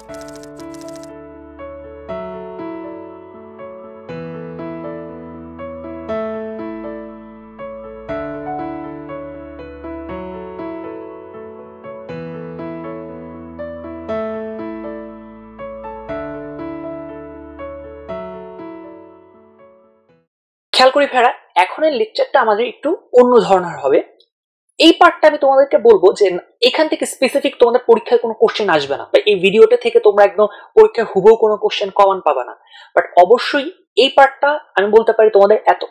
খেয়াল করি ভাইরা, এখনের লেকচারটা আমাদের একটু অন্য ধরনের হবে। এই পার্টটা আমি তোমাদেরকে বলবো যে এখান থেকে স্পেসিফিক তোমাদের পরীক্ষায় কোনো কোশ্চেন আসবে না, বা এই ভিডিওটা থেকে তোমরা একদম পরীক্ষায় হুবহু কোনো কোশ্চেন কমন পাবে না। বাট অবশ্যই এই পার্টটা আমি বলতে পারি তোমাদের এত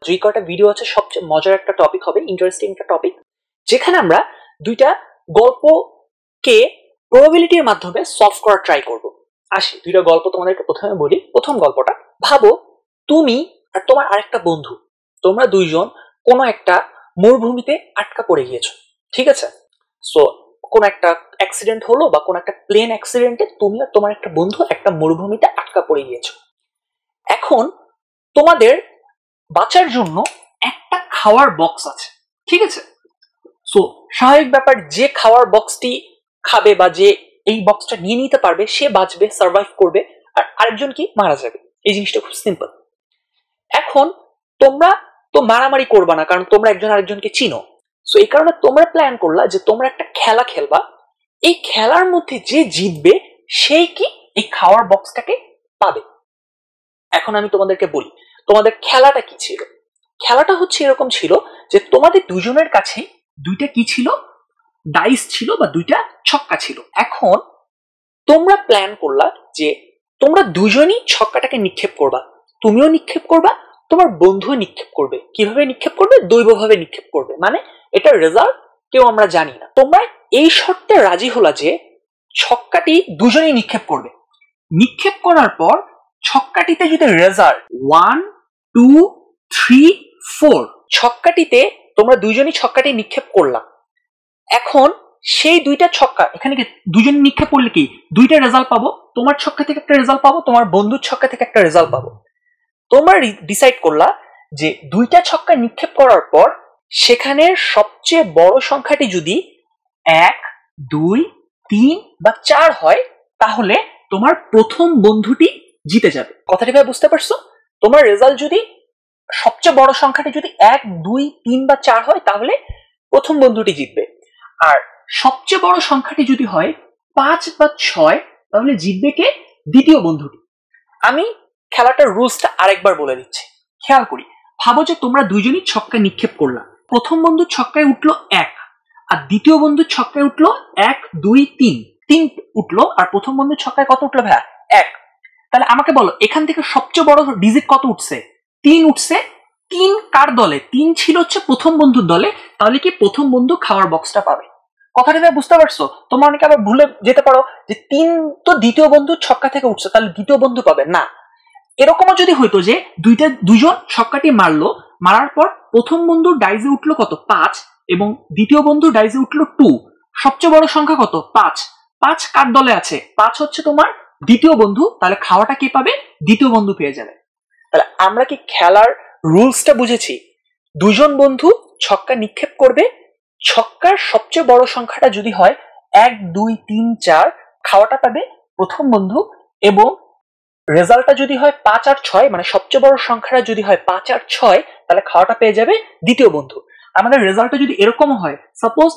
যে কয়টা ভিডিও আছে সবচেয়ে মজার একটা টপিক হবে, ইন্টারেস্টিং একটা টপিক, যেখানে আমরা দুইটা গল্পকে প্রবাবিলিটির মাধ্যমে সলভ করার ট্রাই করব। আসি দুইটা গল্প তোমাদেরকে প্রথমে বলি। প্রথম গল্পটা, ভাবো তুমি আর তোমার আরেকটা বন্ধু, তোমরা দুইজন কোনো একটা মরুভূমিতে আটকা পড়ে গিয়েছো, ঠিক আছে? সো কোন একটা অ্যাক্সিডেন্ট হলো বা কোন একটা প্লেন অ্যাক্সিডেন্টে তুমি আর তোমার একটা বন্ধু একটা মরুভূমিতে আটকা পড়ে গিয়েছো। এখন তোমাদের বাঁচার জন্য একটা খাওয়ার বক্স আছে, ঠিক আছে? সো স্বাভাবিক ব্যাপার, যে খাওয়ার বক্সটি খাবে বা যে এই বক্সটা নিয়ে নিতে পারবে সে বাঁচবে, সার্ভাইভ করবে, আর আরেকজন কি মারা যাবে। এই জিনিসটা খুব সিম্পল। এখন তোমরা তো মারামারি করবা না, কারণ তোমরা একজন আরেকজনকে চিনো। সো এই কারণে তোমরা প্ল্যান করলা যে তোমরা একটা খেলা খেলবা, এই খেলার মধ্যে যে জিতবে সেই কি এই খাওয়ার বক্সটাকে পাবে। এখন আমি তোমাদেরকে বলি তোমাদের খেলাটা কি ছিল। খেলাটা হচ্ছে এরকম ছিল যে তোমাদের দুজনের কাছে দুইটা কি ছিল, ডাইস ছিল বা দুইটা ছক্কা ছিল। এখন তোমরা প্ল্যান করলা যে তোমরা দুজনই ছক্কাটাকে নিক্ষেপ করবা, তুমিও নিক্ষেপ করবা, তোমার বন্ধুও নিক্ষেপ করবে। কিভাবে নিক্ষেপ করবে? দৈবভাবে নিক্ষেপ করবে, মানে এটার রেজাল্ট কেউ আমরা জানি না। তোমরা এই শর্তে রাজি হলা যে ছক্কাটি দুজনেই নিক্ষেপ করবে। নিক্ষেপ করার পর ছক্কাটিতে যদি রেজাল্ট 1 2 3 4, ছক্কাটিতে তোমরা দুজনই ছক্কাটি নিক্ষেপ করলা। এখন সেই দুইটা ছক্কা এখানে কি দুজন নিক্ষেপ করলে কি দুইটা রেজাল্ট পাবো, তোমার ছক্কা থেকে একটা রেজাল্ট পাবো, তোমার বন্ধুর ছক্কা থেকে একটা রেজাল্ট পাবো। তোমরা ডিসাইড করলা যে দুইটা ছক্কা নিক্ষেপ করার পর সেখানে সবচেয়ে বড় সংখ্যাটি যদি 1 2 3 বা 4 হয় তাহলে তোমার প্রথম বন্ধুটি জিতে যাবে। কথাটি ভাই বুঝতে পারছো? তোমার রেজাল্ট যদি সবচেয়ে বড় সংখ্যাটি যদি 1 2 3 বা 4 হয় তাহলে প্রথম বন্ধুটি জিতবে, আর সবচেয়ে বড় সংখ্যাটি যদি হয় 5 বা 6 তাহলে জিতবে কে? দ্বিতীয় বন্ধুটি। আমি খেলাটার রুলসটা আরেকবার বলে দিচ্ছি, খেয়াল করি। ভাবো যে তোমরা দুইজনই ছক্কা নিক্ষেপ করলা, প্রথম বন্ধুর ছক্কায় উঠলো 1 আর দ্বিতীয় বন্ধুর ছক্কায় উঠলো 1 2 3 3 উঠলো, আর প্রথম বন্ধুর ছক্কায় কত উঠলো ভাইয়া? 1। তাহলে আমাকে বলো এখান থেকে সবচেয়ে বড় ডিজিট কত উঠছে? 3 উঠছে। 3 কার দলে? 3 ছিল হচ্ছে প্রথম বন্ধুর দলে। তাহলে কি প্রথম বন্ধু খাওয়ার বক্সটা পাবে। কথাটা ভাই বুঝতে পারছো? তোমরা অনেকে আবার ভুলে যেতে পারো যে 3 তো দ্বিতীয় বন্ধুর ছক্কা থেকে উঠছে, তাহলে দ্বিতীয় বন্ধু পাবে না। এরকমও যদি হইতো যে দুজন ছক্কাটি মারলো, মারার পর প্রথম বন্ধুর ডাইজে উঠলো কত? 5, এবং দ্বিতীয় বন্ধুর ডাইজে উঠলো 2। সবচেয়ে বড় সংখ্যা কত? 5। 5 কার দলে আছে? 5 হচ্ছে তোমার দ্বিতীয় বন্ধু, তাহলে খাওয়াটা কে পাবে? দ্বিতীয় বন্ধু পেয়ে যাবে। তাহলে আমরা কি খেলার রুলসটা বুঝেছি? দুজন বন্ধু ছক্কা নিক্ষেপ করবে, ছক্কার সবচেয়ে বড় সংখ্যাটা যদি হয় 1 2 3 4 খাওয়াটা পাবে প্রথম বন্ধু, এবং রেজাল্টটা যদি হয় 5 আর 6 মানে সবচেয়ে বড় সংখ্যাটা যদি হয় 5 আর 6 তাহলে খাওয়াটা পেয়ে যাবে দ্বিতীয় বন্ধু। আমাদের রেজাল্টটা যদি এরকম হয়, সাপোজ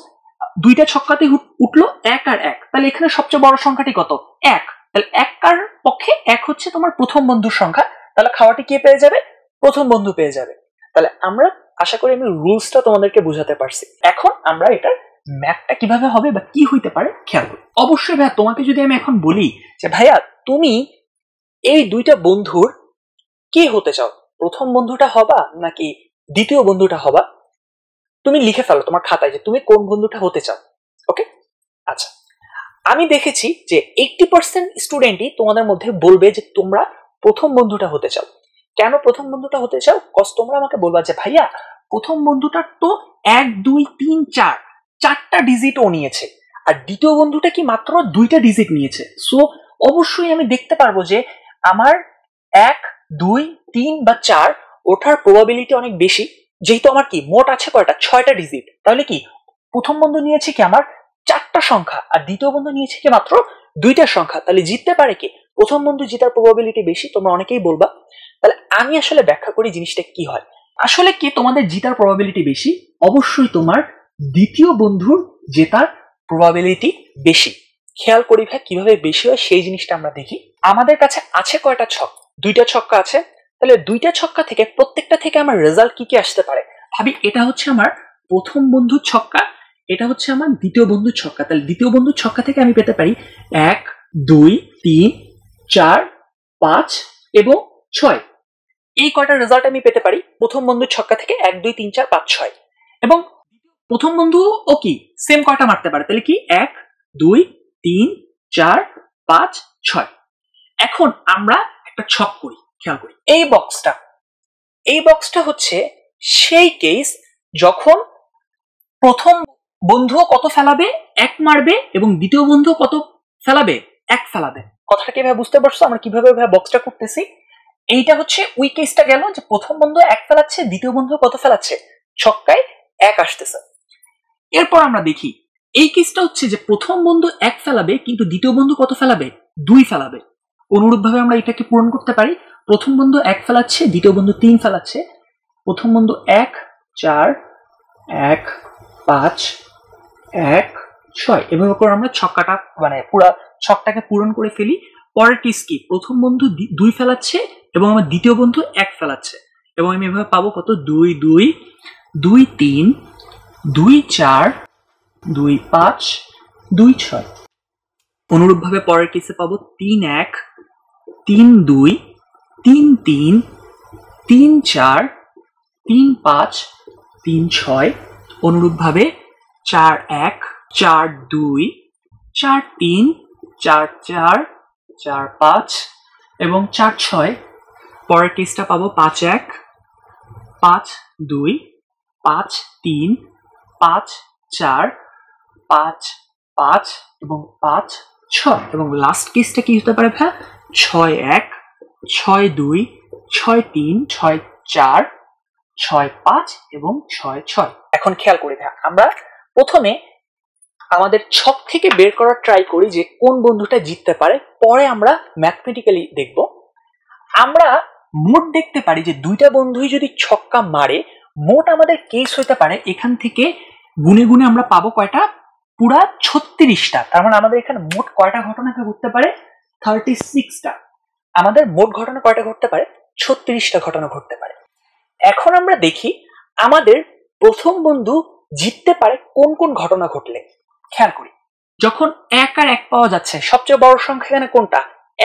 দুইটা ছক্কাতে উঠলো 1 আর 1, তাহলে এখানে সবচেয়ে বড় সংখ্যাটি কত? 1। তাহলে 1 কার পক্ষে 1 হচ্ছে তোমার প্রথম বন্ধুর সংখ্যা, তাহলে খাওয়াটি কে পেয়ে যাবে? প্রথম বন্ধু পেয়ে যাবে। তাহলে আমরা আশা করি আমি রুলসটা তোমাদেরকে বুঝাতে পারছি। এখন আমরা এটার ম্যাথটা কিভাবে হবে বা কি হইতে পারে খেয়াল করি। অবশ্যই ভাইয়া তোমাকে যদি আমি এখন বলি যে ভাইয়া তুমি এই দুইটা বন্ধুর কি হতে চাও, প্রথম বন্ধুটা হবা নাকি দ্বিতীয় বন্ধুটা হবা, তুমি লিখে ফেলো তোমার খাতায় যে তুমি কোন বন্ধুটা হতে চাও। ওকে, আচ্ছা। আমি দেখেছি যে 80% স্টুডেন্টই তোমাদের মধ্যে বলবে যে তোমরা প্রথম বন্ধুটা হতে চাও। কেন প্রথম বন্ধুটা হতে চাও? কজ তোমরা আমাকে বলবা যে ভাইয়া প্রথম বন্ধুটার তো 1 2 3 4 চারটা ডিজিট ও নিয়েছে, আর দ্বিতীয় বন্ধুটা কি মাত্র 2টা ডিজিট নিয়েছে। সো অবশ্যই আমি দেখতে পারবো যে আমার 1 2 3 বা 4 ওঠার প্রবাবিলিটি অনেক বেশি, যেহেতু আমার কি মোট আছে কয়টা? 6টা ডিজিট। তাহলে কি প্রথম বন্ধু নিয়েছে কি আমার 4টা সংখ্যা আর দ্বিতীয় বন্ধু নিয়েছে কি মাত্র 2টা সংখ্যা, তাহলে জিততে পারে কি? প্রথম বন্ধু জেতার প্রবাবিলিটি বেশি। তোমরা অনেকেই বলবা, তাহলে আমি আসলে ব্যাখ্যা করি জিনিসটা কি হয়। আসলে কি তোমাদের জেতার প্রবাবিলিটি বেশি? অবশ্যই তোমার দ্বিতীয় বন্ধুর জেতার প্রবাবিলিটি বেশি। খেয়াল করি ভাই কিভাবে বেশি হয় সেই জিনিসটা আমরা দেখি। আমাদের কাছে আছে কয়টা ছক? 2টা ছক্কা আছে। তাহলে 2টা ছক্কা থেকে প্রত্যেকটা থেকে আমার রেজাল্ট কি কি আসতে পারে? ভাবি এটা হচ্ছে আমার প্রথম বন্ধুর ছক্কা, এটা হচ্ছে আমার দ্বিতীয় বন্ধুর ছক্কা। তাহলে দ্বিতীয় বন্ধুর ছক্কা থেকে আমি পেতে পারি 1 2 3 4 5 এবং 6। এই কয়টা রেজাল্ট আমি পেতে পারি প্রথম বন্ধুর ছক্কা থেকে 1 2 3 4 5 6। এবং প্রথম বন্ধু ও কি সেম কয়টা মারতে পারে? তাহলে কি 1 2 3 4 5 6। এখন আমরা একটা ছক করি, খেয়াল করি। এই বক্সটা হচ্ছে সেই কেস যখন প্রথম বন্ধু কত ফেলাবে? 1 মারবে এবং দ্বিতীয় বন্ধু কত ফেলাবে? 1 ফেলাবে। কথাটা কিভাবে বুঝতে পারছো আমরা কিভাবে বক্সটা করতেছি? এইটা হচ্ছে ওই কেসটা গেল যে প্রথম বন্ধু 1 ফেলাচ্ছে, দ্বিতীয় বন্ধু কত ফেলাচ্ছে? ছক্কায় 1 আসতেছে। এরপর আমরা দেখি এই কেসটা হচ্ছে যে প্রথম বন্ধু 1 ফেলাবে কিন্তু দ্বিতীয় বন্ধু কত ফেলাবে? 2 ফেলাবে। অনুরূপভাবে আমরা এটাকে পূরণ করতে পারি। প্রথম বন্ধু 1 ফেলাচ্ছে, দ্বিতীয় বন্ধু 3 ফেলাচ্ছে। প্রথম বন্ধু 1 4 1 5 1 6 এভাবে করে আমরা ছক্কাটা মানে পুরো ছকটাকে পূরণ করে ফেলি। পরের কেস কি? প্রথম বন্ধু 2 ফেলাচ্ছে এবং আমার দ্বিতীয় বন্ধু 1 ফেলাচ্ছে এবং আমি এভাবে পাবো কত? 2 2 2 3 2 4 2 5 2 6। অনুরূপভাবে পরের কেসে পাবো 3 1 3 2 3 3 3 4 3 5 3 6। অনুরূপভাবে 4 1 4 2 4 3 4 4 4 5 এবং 4 6। পরের কেসটা পাবো 5 1 5 2 5 3 5 4 5 5 এবং 5 6। এবং লাস্ট কেসটা কি হতে পারে ভাই? 6 1 6 2 6 3 6 4 6 5 এবং 6 6। এখন খেয়াল করি ভাই, আমরা প্রথমে আমাদের ছক থেকে বের করার ট্রাই করি যে কোন বন্ধুটা জিততে পারে, পরে আমরা ম্যাথমেটিক্যালি দেখব। আমরা মোট দেখতে পারি যে 2টা বন্ধুই যদি ছক্কা মারে মোট আমাদের কেস হতে পারে এখান থেকে গুনে গুনে আমরা পাবো কয়টা? পুরা 36টা। তার মানে আমাদের এখানে মোট কয়টা ঘটনা ঘটতে পারে? 36টা। আমাদের মোট ঘটনা কয়টা ঘটতে পারে? 36টা ঘটনা ঘটতে পারে। এখন আমরা দেখি আমাদের প্রথম বন্ধু জিততে পারে কোন কোন ঘটনা ঘটলে। খেয়াল করি, যখন 1 আর 1 পাওয়া যাচ্ছে সবচেয়ে বড় সংখ্যা এখানে কোনটা?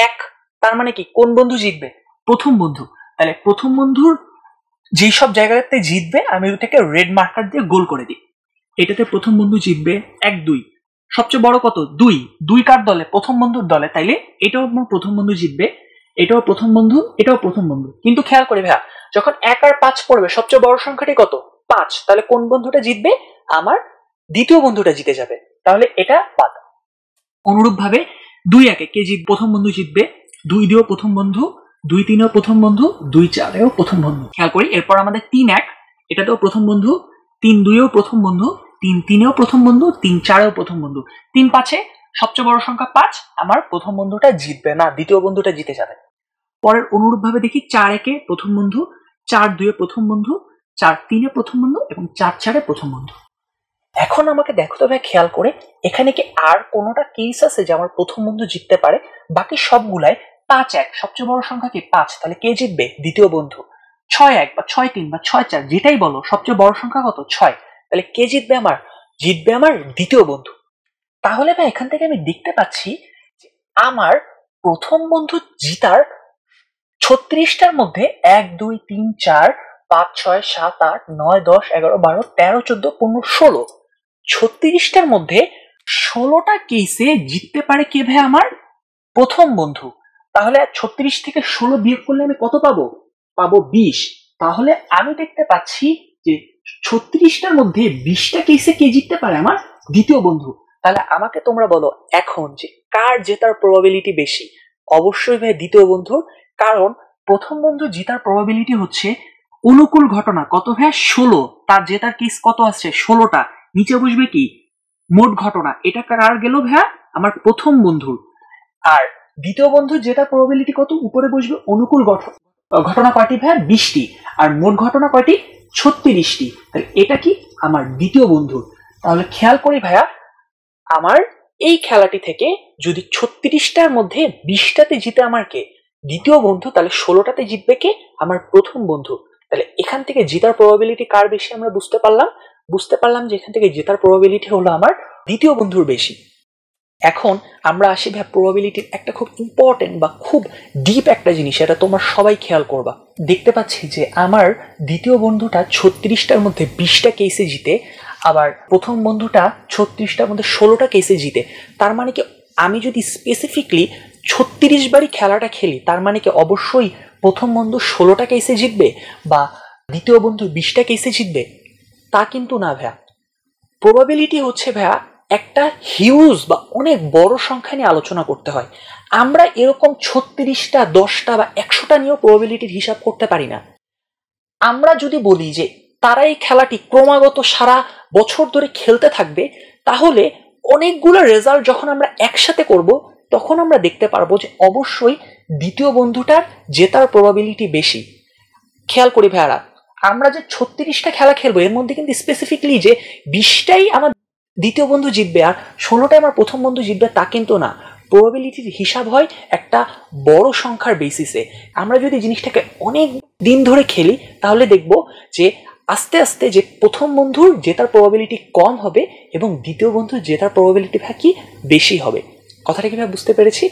1। তার মানে কি কোন বন্ধু জিতবে? প্রথম বন্ধু। তাহলে প্রথম বন্ধুর যেই সব জায়গাতে জিতবে আমি ওটাকে রেড মার্কার দিয়ে গোল করে দিই। এটাতে প্রথম বন্ধু জিতবে 1 2। সবচেয়ে বড় কত? 2। 2 কার দলে? প্রথম বন্ধুর দলে। তাইলে এটাও প্রথম বন্ধু জিতবে, এটাও প্রথম বন্ধু, এটাও প্রথম বন্ধু। কিন্তু খেয়াল করি ভাইয়া, যখন 1 আর 5 পড়বে সবচেয়ে বড় সংখ্যাটি কত? 5। তাহলে কোন বন্ধুটা জিতবে? আমার দ্বিতীয় বন্ধুটা জিতে যাবে। তাহলে এটা বাদ। অনুরূপভাবে 2 1 কে প্রথম বন্ধু জিতবে, 2 2 প্রথম বন্ধু, 2 3 প্রথম বন্ধু, 2 4 প্রথম বন্ধু। খেয়াল করি এরপর আমাদের 3 1 এটাতেও প্রথম বন্ধু, 3 2 প্রথম বন্ধু, 3 3 প্রথম বন্ধু, 3 4 প্রথম বন্ধু। 3 5 সবচেয়ে বড় সংখ্যা 5, আমার প্রথম বন্ধুটা জিতবে না, দ্বিতীয় বন্ধুটা জিতে যাবে। পরের অনুরূপভাবে দেখি 4 1 প্রথম বন্ধু, 4 2 প্রথম বন্ধু, 4 3 প্রথম বন্ধু এবং 4 4 প্রথম বন্ধু। এখন আমাকে দেখো তো ভাই খেয়াল করে এখানে কি আর কোনোটা কেস আছে যে আমার প্রথম বন্ধু জিততে পারে? বাকি সবগুলাই 5 1 সবচেয়ে বড় সংখ্যা কি? 5। তাহলে কে জিতবে? দ্বিতীয় বন্ধু। 6 1 বা 6 3 বা 6 4 যেটাই বলো সবচেয়ে বড় সংখ্যা কত? 6। তাহলে কে জিতবে? আমার জিতবে আমার দ্বিতীয় বন্ধু। তাহলে ভাই এখান থেকে আমি দেখতে পাচ্ছি যে আমার প্রথম বন্ধু জিতার 36টার মধ্যে 1 2 3 4 5 6 7 8 9 10 11 12 13 14 15 16 36টার মধ্যে 16টা কেসে জিততে পারে কে ভাই? আমার প্রথম বন্ধু। তাহলে 36 থেকে 16 বিয়োগ করলে আমি কত পাবো? পাবো 20। তাহলে আমি দেখতে পাচ্ছি যে 36টার মধ্যে 20টা কেসে কে জিততে পারে? আমার দ্বিতীয় বন্ধু। তাহলে আমাকে তোমরা বলো এখন যে কার জেতার প্রবাবিলিটি বেশি? অবশ্যই ভাই দ্বিতীয় বন্ধু, কারণ প্রথম বন্ধু জেতার প্রবাবিলিটি হচ্ছে অনুকূল ঘটনা কত ভাই? 16। তার জেতার কেস কত আসছে? 16টা। নিচে বসবে কি? মোট ঘটনা এটা কার গেল ভাইয়া? আমার প্রথম বন্ধুর। আর দ্বিতীয় বন্ধুর যেটা প্রবাবিলিটি কত? উপরে বসবে অনুকূল ঘটনা কয়টি ভাইয়া? 20টি। আর মোট ঘটনা কয়টি? 36টি। তাহলে এটা কি? আমার দ্বিতীয় বন্ধুর। তাহলে খেয়াল করি ভাইয়া, আমার এই খেলাটি থেকে যদি 36টার মধ্যে 20টাতে জিতে আমার কে? দ্বিতীয় বন্ধু, তাহলে 16টাতে জিতবে কে? আমার প্রথম বন্ধু। তাহলে এখান থেকে জেতার প্রবাবিলিটি কার বেশি আমরা বুঝতে পারলাম যে এখান থেকে জেতার প্রবাবিলিটি হলো আমার দ্বিতীয় বন্ধুর বেশি। এখন আমরা আসি ভাই প্রবাবিলিটির একটা খুব ইম্পর্টেন্ট বা খুব ডিপ একটা জিনিস, এটা তোমরা সবাই খেয়াল করবা। দেখতে পাচ্ছি যে আমার দ্বিতীয় বন্ধুটা 36টার মধ্যে 20টা কেসে জিতে, আবার প্রথম বন্ধুটা 36টার মধ্যে 16টা কেসে জিতে। তার মানে কি আমি যদি স্পেসিফিকলি 36 বারই খেলাটা খেলি, তার মানে কি অবশ্যই প্রথম বন্ধু 16টা কেসে জিতবে বা দ্বিতীয় বন্ধু 20টা কেসে জিতবে? তা কিন্তু না ভাইয়া। প্রবাবিলিটি হচ্ছে ভাইয়া একটা হিউজ বা অনেক বড় সংখ্যা নিয়ে আলোচনা করতে হয়। আমরা এরকম 36টা, 10টা বা 100টা নিয়েও প্রবাবিলিটির হিসাব করতে পারি না। আমরা যদি বলি যে তারা এই খেলাটি ক্রমাগত সারা বছর ধরে খেলতে থাকবে, তাহলে অনেকগুলো রেজাল্ট যখন আমরা একসাথে করব, তখন আমরা দেখতে পারবো যে অবশ্যই দ্বিতীয় বন্ধুটার জেতার প্রবাবিলিটি বেশি। খেয়াল করি ভাইয়ারা, আমরা যে 36টা খেলা খেলবো এর মধ্যে কিন্তু স্পেসিফিকলি যে 20টাই আমার দ্বিতীয় বন্ধু জিতবে আর 16টাই আমার প্রথম বন্ধু জিতবে তা কিন্তু না। প্রবাবিলিটির হিসাব হয় একটা বড় সংখ্যার বেসিসে। আমরা যদি জিনিসটাকে অনেক দিন ধরে খেলি, তাহলে দেখব যে আস্তে আস্তে যে প্রথম বন্ধুর জেতার প্রবাবিলিটি কম হবে এবং দ্বিতীয় বন্ধুর জেতার প্রবাবিলিটি কি বেশি হবে। কথাটা কি ভাই বুঝতে পেরেছি?